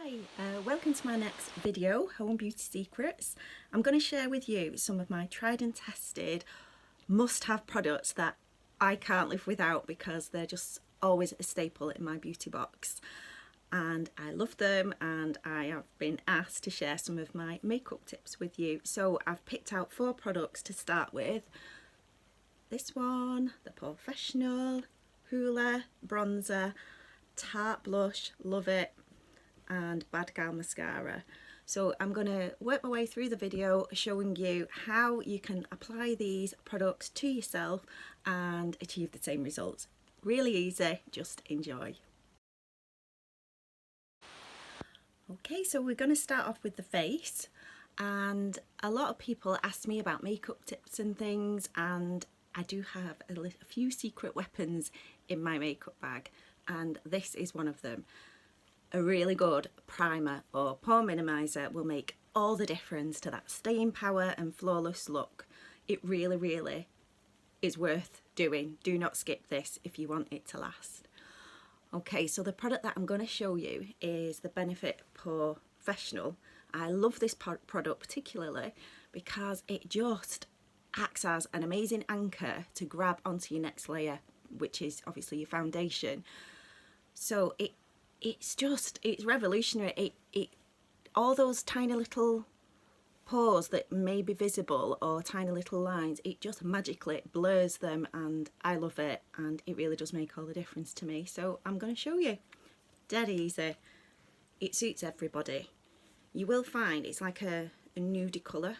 Hi, welcome to my next video, Home Beauty Secrets. I'm going to share with you some of my tried and tested must-have products that I can't live without because they're just always a staple in my beauty box. And I love them, and I have been asked to share some of my makeup tips with you. So I've picked out 4 products to start with. This one, the Professional Hoola Bronzer Tarte Blush, love it, and Bad Gal Mascara. So I'm going to work my way through the video showing you how you can apply these products to yourself and achieve the same results. Really easy, just enjoy. Okay, so we're going to start off with the face, and a lot of people ask me about makeup tips and things, and I do have a few secret weapons in my makeup bag, and this is one of them. A really good primer or pore minimizer will make all the difference to that staying power and flawless look. It really is worth doing. Do not skip this if you want it to last. Okay, so the product that I'm going to show you is the Benefit Professional. I love this product particularly because it just acts as an amazing anchor to grab onto your next layer, which is obviously your foundation. So it's revolutionary. It all those tiny little pores that may be visible or tiny little lines, it just magically blurs them, and I love it, and it really does make all the difference to me. So I'm going to show you. Dead easy. It suits everybody. You will find it's like a nudie colour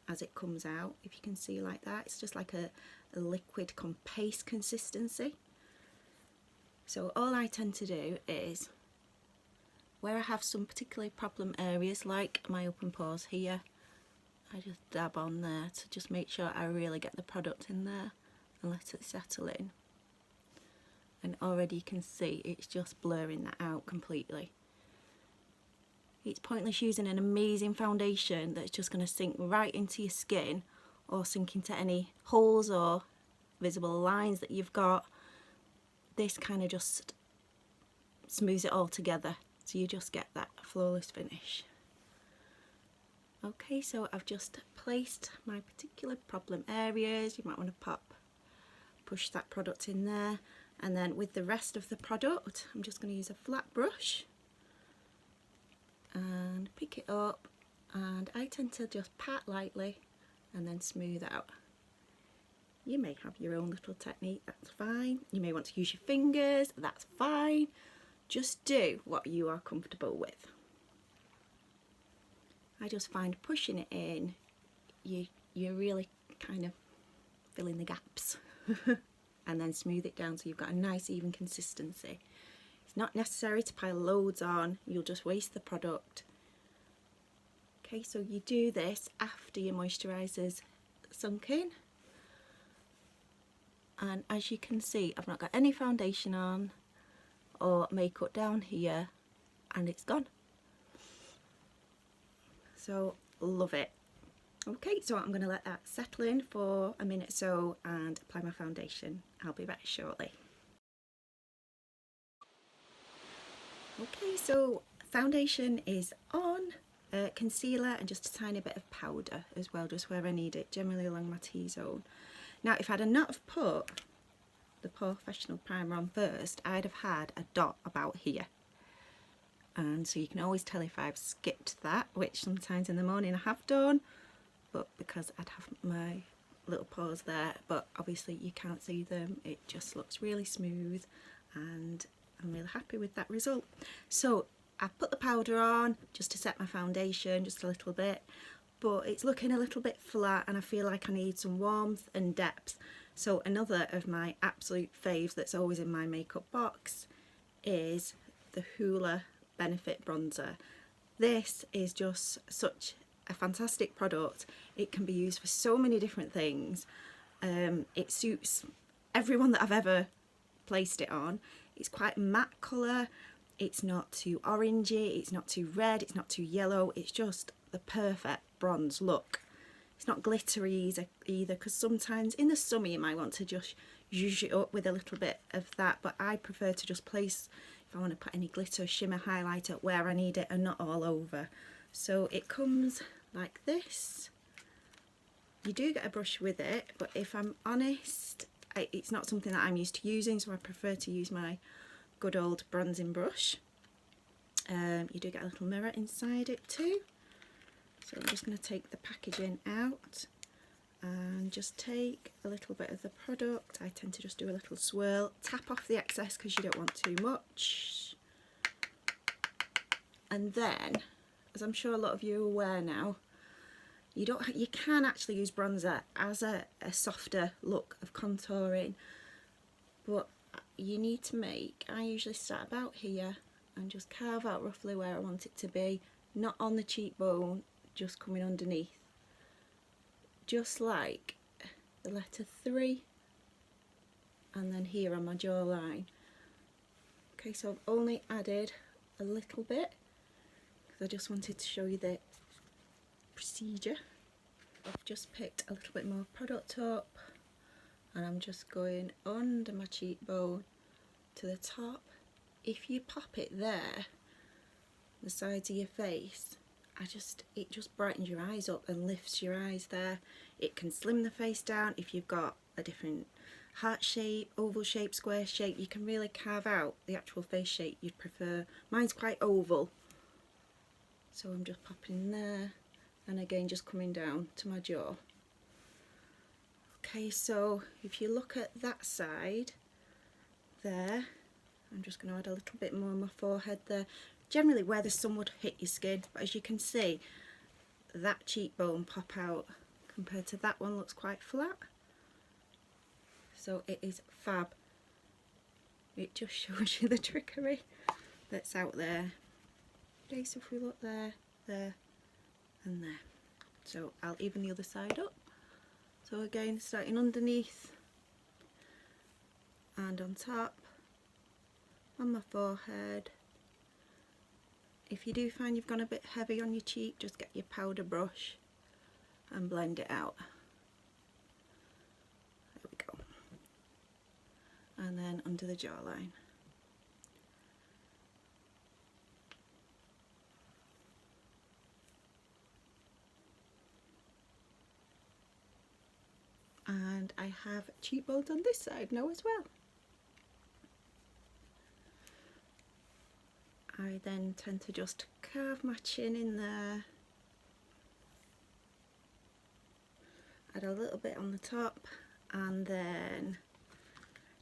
as it comes out, if you can see like that. It's just like a liquid paste consistency. So all I tend to do is, where I have some particularly problem areas like my open pores here, I just dab on there to just make sure I really get the product in there and let it settle in. And already you can see it's just blurring that out completely. It's pointless using an amazing foundation that's just going to sink right into your skin or sink into any holes or visible lines that you've got. This kind of just smooths it all together, so you just get that flawless finish. Okay, so I've just placed my particular problem areas. You might want to push that product in there, and then with the rest of the product I'm just going to use a flat brush and pick it up, and I tend to just pat lightly and then smooth out. You may have your own little technique, that's fine. You may want to use your fingers, that's fine. Just do what you are comfortable with. I just find pushing it in, you're really kind of filling the gaps. And then smooth it down so you've got a nice even consistency. It's not necessary to pile loads on, you'll just waste the product. Okay, so you do this after your moisturizer's sunk in. And as you can see, I've not got any foundation on or makeup down here, and it's gone. So love it. Okay, so I'm going to let that settle in for a minute or so and apply my foundation. I'll be back shortly. Okay, so foundation is on, concealer and just a tiny bit of powder as well, just where I need it, generally along my T-zone. Now, if I'd not have put the Professional primer on first, I'd have had a dot about here. And so you can always tell if I've skipped that, which sometimes in the morning I have done, but because I'd have my little pores there, but obviously you can't see them, it just looks really smooth, and I'm really happy with that result. So I've put the powder on just to set my foundation, just a little bit, but it's looking a little bit flat and I feel like I need some warmth and depth. So another of my absolute faves that's always in my makeup box is the Hoola Benefit Bronzer. This is just such a fantastic product. It can be used for so many different things. It suits everyone that I've ever placed it on. It's quite a matte colour, it's not too orangey, it's not too red, it's not too yellow, it's just the perfect bronze look. It's not glittery either, because sometimes in the summer you might want to just zhuzh it up with a little bit of that, but I prefer to just place I want to put any glitter, shimmer, highlighter where I need it and not all over. So it comes like this. You do get a brush with it, but if I'm honest, it's not something that I'm used to using, so I prefer to use my good old bronzing brush. You do get a little mirror inside it too. So I'm just going to take the packaging out and just take a little bit of the product. I tend to just do a little swirl, tap off the excess because you don't want too much. And then, as I'm sure a lot of you are aware now, you can actually use bronzer as a softer look of contouring, but you need to I usually start about here and just carve out roughly where I want it to be, not on the cheekbone, just coming underneath, just like the letter 3, and then here on my jawline. Okay, so I've only added a little bit because I just wanted to show you the procedure. I've just picked a little bit more product up and I'm just going under my cheekbone to the top. If you pop it there, the sides of your face, it just brightens your eyes up and lifts your eyes there. It can slim the face down. If you've got a different heart shape, oval shape, square shape, you can really carve out the actual face shape you'd prefer. Mine's quite oval, so I'm just popping there, and again just coming down to my jaw. Okay, so if you look at that side there, I'm just going to add a little bit more on my forehead there, generally where the sun would hit your skin, but as you can see, that cheekbone pop out compared to that one looks quite flat. So it is fab. It just shows you the trickery that's out there. Okay, so if we look there, there and there. So I'll even the other side up. So again, starting underneath and on top, on my forehead. If you do find you've gone a bit heavy on your cheek, just get your powder brush and blend it out. There we go. And then under the jawline. And I have cheekbones on this side now as well. I then tend to just carve my chin in there, add a little bit on the top, and then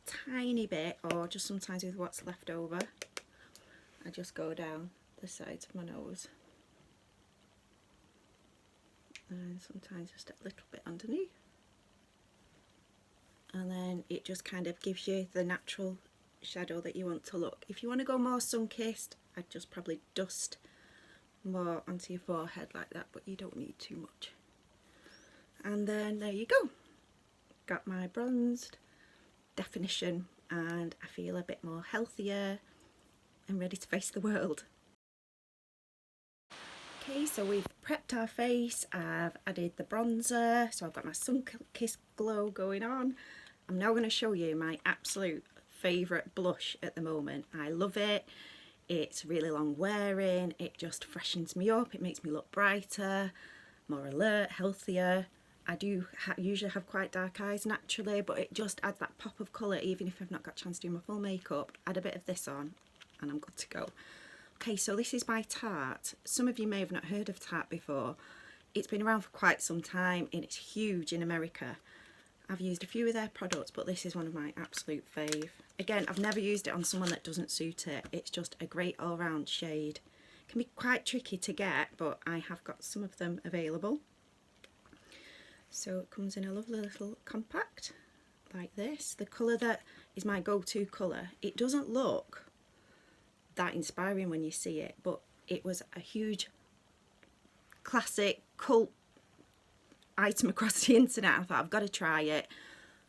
tiny bit, or just sometimes with what's left over, I just go down the sides of my nose, and sometimes just a little bit underneath, and then it just kind of gives you the natural shadow that you want to look. If you want to go more sun-kissed, I'd just probably dust more onto your forehead like that, but you don't need too much. And then there you go, got my bronzed definition, and I feel a bit more healthier and ready to face the world. Okay, so we've prepped our face, I've added the bronzer, so I've got my sun-kissed glow going on. I'm now going to show you my absolute favourite blush at the moment. I love it. It's really long wearing, it just freshens me up, it makes me look brighter, more alert, healthier. I do usually have quite dark eyes naturally, but it just adds that pop of colour even if I've not got a chance to do my full makeup. Add a bit of this on and I'm good to go. Okay, so this is by Tarte. Some of you may have not heard of Tarte before. It's been around for quite some time and it's huge in America. I've used a few of their products, but this is one of my absolute fave. Again, I've never used it on someone that doesn't suit it. It's just a great all-round shade. It can be quite tricky to get, but I have got some of them available. So it comes in a lovely little compact like this. The colour that is my go-to colour. It doesn't look that inspiring when you see it, but it was a huge classic cult item across the internet. I thought I've got to try it,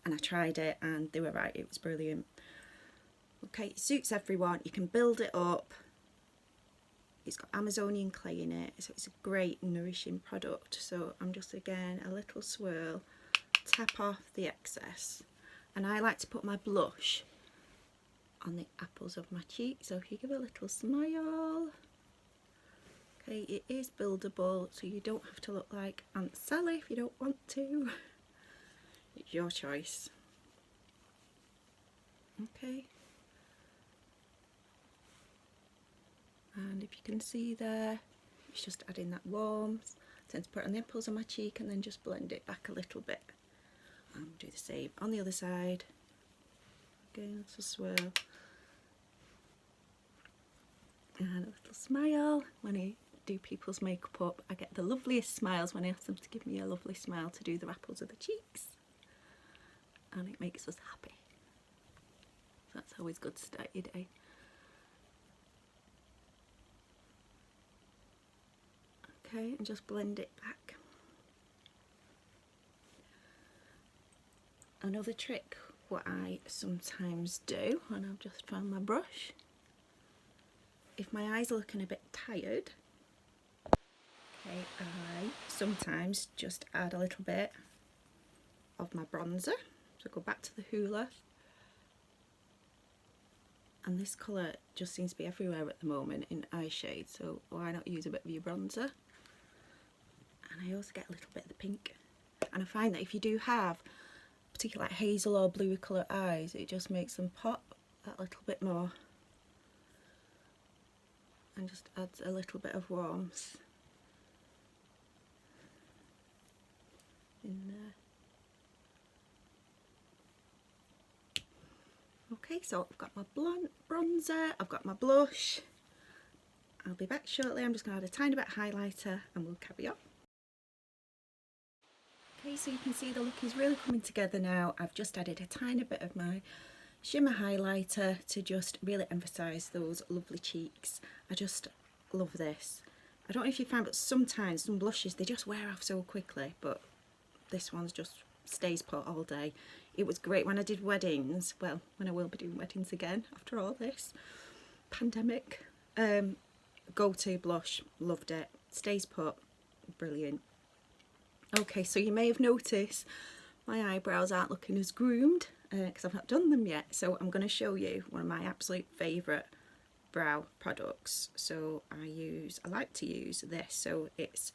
and I tried it and they were right, it was brilliant. Okay, it suits everyone, you can build it up, it's got Amazonian clay in it, so it's a great nourishing product. So I'm just again a little swirl, tap off the excess, and I like to put my blush on the apples of my cheek. So if you give a little smile, okay, it is buildable, so you don't have to look like Aunt Sally if you don't want to. It's your choice. Okay. And if you can see there, it's just adding that warmth. I tend to put it on the apples of my cheek and then just blend it back a little bit. And do the same on the other side. Again, a little swirl. And a little smile. When I do people's makeup up, I get the loveliest smiles when I ask them to give me a lovely smile to do the apples of the cheeks. And it makes us happy. So that's always good to start your day. Okay, and just blend it back. Another trick, what I sometimes do, and I've just found my brush, if my eyes are looking a bit tired, okay, I sometimes just add a little bit of my bronzer. So go back to the Hoola, and this colour just seems to be everywhere at the moment in eye shade, so why not use a bit of your bronzer? And I also get a little bit of the pink, and I find that if you do have particularly like hazel or bluey colour eyes, it just makes them pop that little bit more and just adds a little bit of warmth in there. Okay, so I've got my bronzer, I've got my blush. I'll be back shortly. I'm just going to add a tiny bit of highlighter and we'll carry on. Okay, so you can see the look is really coming together now. I've just added a tiny bit of my shimmer highlighter to just really emphasise those lovely cheeks. I just love this. I don't know if you find, but sometimes some blushes, they just wear off so quickly, but this one's just stays put all day. It was great when I did weddings, well, when I will be doing weddings again after all this pandemic. Go-to blush, loved it, stays put, brilliant. Okay, so you may have noticed my eyebrows aren't looking as groomed because I've not done them yet, so I'm going to show you one of my absolute favourite brow products. So I like to use this, so it's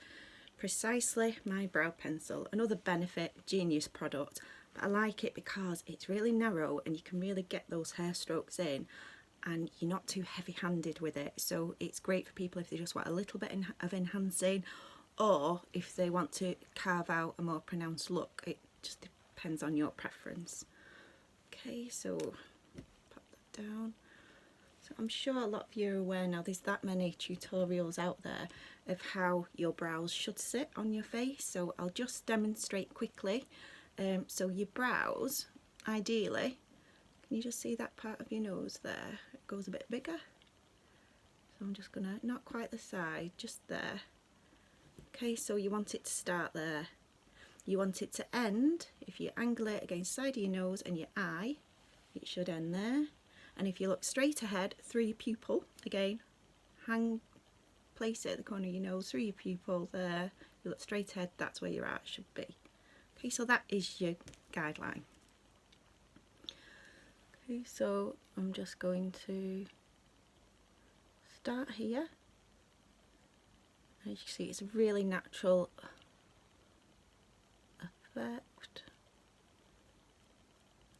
precisely my brow pencil, another Benefit Genius product, but I like it because it's really narrow and you can really get those hair strokes in and you're not too heavy-handed with it, so it's great for people if they just want a little bit of enhancing, or if they want to carve out a more pronounced look. It just depends on your preference. Okay, so pop that down. So I'm sure a lot of you are aware now, there's that many tutorials out there of how your brows should sit on your face, so I'll just demonstrate quickly. So your brows, ideally, can you just see that part of your nose there? It goes a bit bigger. So I'm just gonna, not quite the side, just there. Okay, so you want it to start there. You want it to end, if you angle it against the side of your nose and your eye, it should end there. And if you look straight ahead through your pupil, again, place it at the corner of your nose through your pupil there. You look straight ahead, that's where your eye should be. Okay, so that is your guideline. Okay, so I'm just going to start here. As you can see, it's a really natural effect.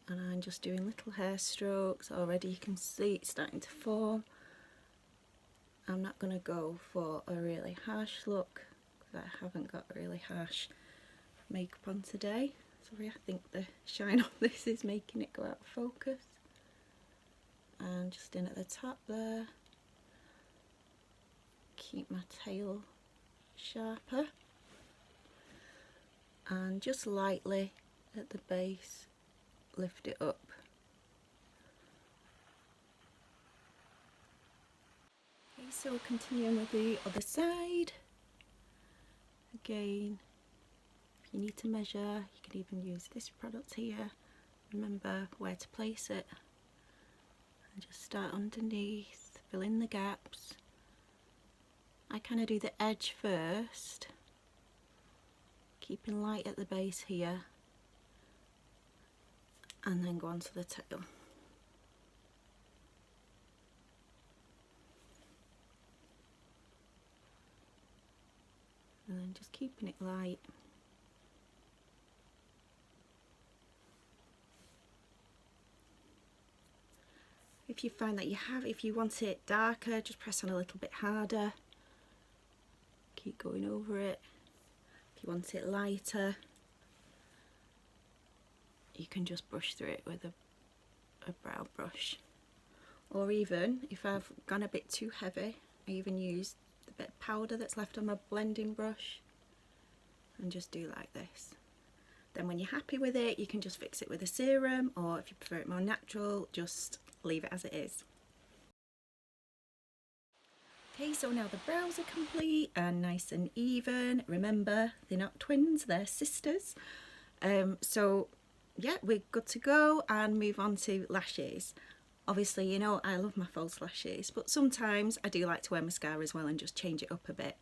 And I'm just doing little hair strokes. Already you can see it's starting to form. I'm not going to go for a really harsh look because I haven't got really harsh makeup on today. Sorry, I think the shine on this is making it go out of focus. And just in at the top there. Keep my tail sharper. And just lightly at the base, lift it up. Okay, so continuing with the other side. Again, if you need to measure, you can even use this product here. Remember where to place it. And just start underneath, fill in the gaps. I kind of do the edge first, keeping light at the base here, and then go on to the tail. and just keeping it light. If you find that if you want it darker, just press on a little bit harder. Keep going over it. If you want it lighter, you can just brush through it with a brow brush. Or even, if I've gone a bit too heavy, I even use the bit of powder that's left on my blending brush and just do like this. Then when you're happy with it, you can just fix it with a serum, or if you prefer it more natural, just leave it as it is. Okay, so now the brows are complete and nice and even. Remember, they're not twins, they're sisters. So yeah, we're good to go and move on to lashes. Obviously, you know, I love my false lashes, but sometimes I do like to wear mascara as well and just change it up a bit.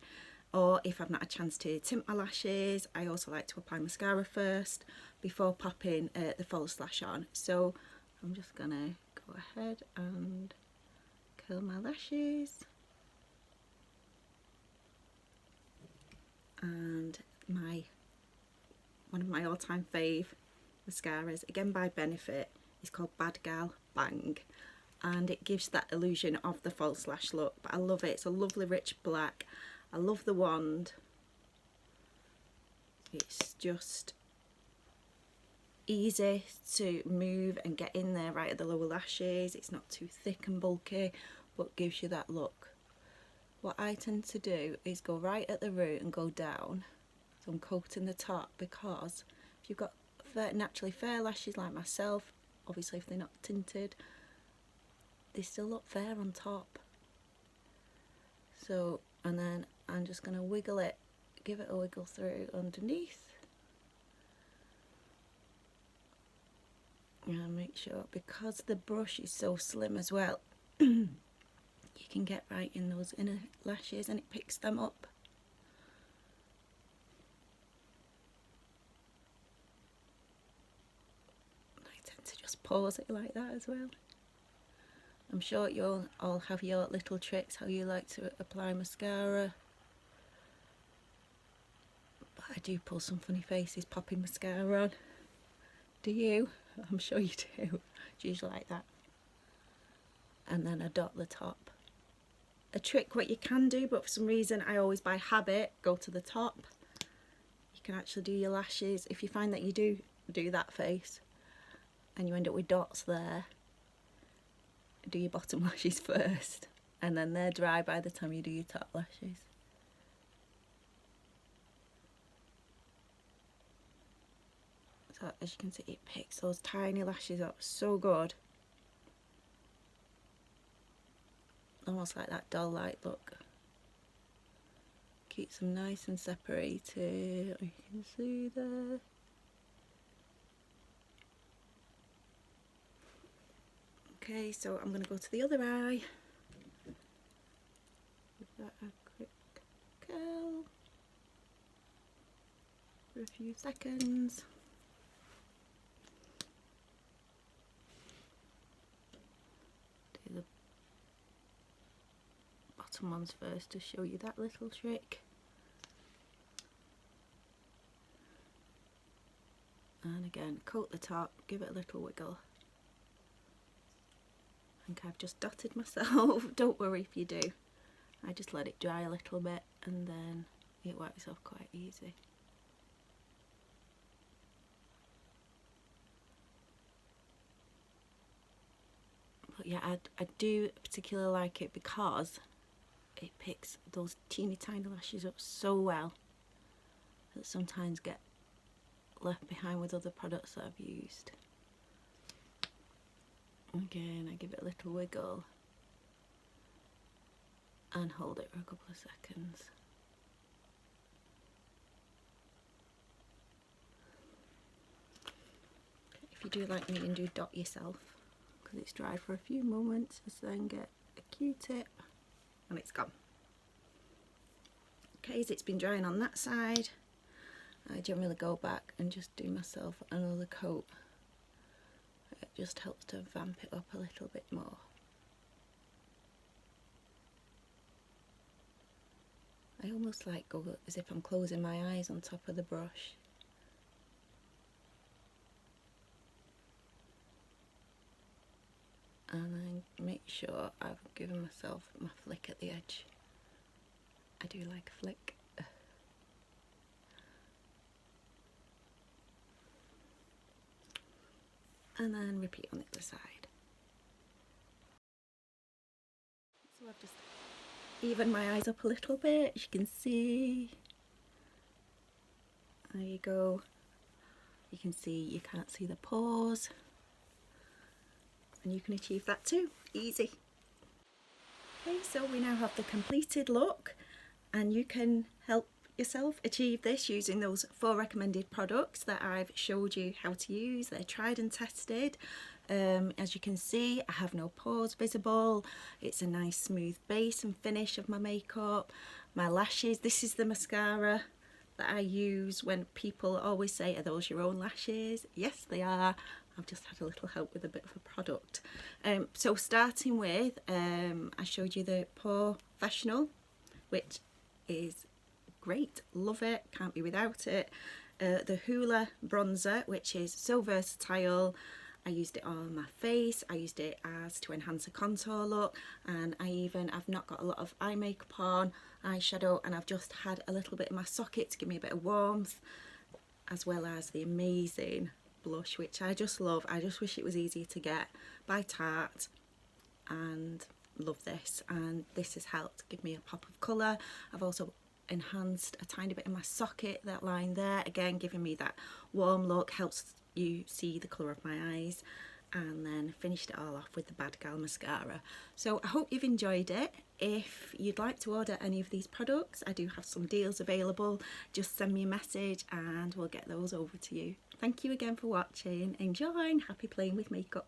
Or if I've not a chance to tint my lashes, I also like to apply mascara first before popping the false lash on. So I'm just gonna go ahead and curl my lashes. And one of my all-time fave mascaras, again by Benefit, is called Bad Gal Bang, and it gives that illusion of the false lash look, but I love it. It's a lovely rich black. I love the wand. It's just easy to move and get in there right at the lower lashes. It's not too thick and bulky, but gives you that look. What I tend to do is go right at the root and go down. So I'm coating the top, because if you've got naturally fair lashes like myself, obviously if they're not tinted, they still look fair on top. So, and then I'm just going to wiggle it, give it a wiggle through underneath. And make sure, because the brush is so slim as well, you can get right in those inner lashes and it picks them up. I tend to just pause it like that as well. I'm sure you'll all have your little tricks how you like to apply mascara, but I do pull some funny faces popping mascara on. Do you? I'm sure you do. It's usually like that. And then I dot the top. A trick what you can do, but for some reason I always by habit go to the top. You can actually do your lashes. If you find that you do that face and you end up with dots there, do your bottom lashes first, and then they're dry by the time you do your top lashes. So as you can see, it picks those tiny lashes up so good. Almost like that doll like look. Keeps them nice and separated. You can see there. Okay, so I'm going to go to the other eye. Give that a quick curl for a few seconds. Do the bottom ones first to show you that little trick. And again, coat the top, give it a little wiggle. I think I've just dotted myself. Don't worry if you do. I just let it dry a little bit and then it wipes off quite easy. But yeah, I do particularly like it because it picks those teeny tiny lashes up so well that sometimes get left behind with other products that I've used. Again, I give it a little wiggle and hold it for a couple of seconds. If you do like me and do dot yourself, because it's dry for a few moments, just then get a Q-tip and it's gone. Okay, as it's been drying on that side, I generally go back and just do myself another coat. It just helps to vamp it up a little bit more. I I almost like go as if I'm closing my eyes on top of the brush. And then make sure I've given myself my flick at the edge. I do like a flick. And then repeat on the other side. So I've just evened my eyes up a little bit, as you can see. There you go. You can see you can't see the pores. And you can achieve that too, easy. Okay, so we now have the completed look, and you can help yourself achieve this using those 4 recommended products that I've showed you how to use. They're tried and tested. As you can see, I have no pores visible. It's a nice smooth base and finish of my makeup. My lashes, this is the mascara that I use when people always say, are those your own lashes? Yes, they are. I've just had a little help with a bit of a product. So starting with, I showed you the Professional, which is great, love it, can't be without it. The Hoola bronzer, which is so versatile. I used it on my face, I used it as to enhance a contour look, and I've not got a lot of eye makeup on, eyeshadow, and I've just had a little bit in my socket to give me a bit of warmth, as well as the amazing blush, which I just love. I just wish it was easier to get, by Tarte, and love this, and this has helped give me a pop of colour. I've also enhanced a tiny bit in my socket, that line there, again giving me that warm look, helps you see the colour of my eyes, and then finished it all off with the Bad Gal mascara. So I hope you've enjoyed it. If you'd like to order any of these products, I do have some deals available. Just send me a message and we'll get those over to you. Thank you again for watching. Enjoy and happy playing with makeup.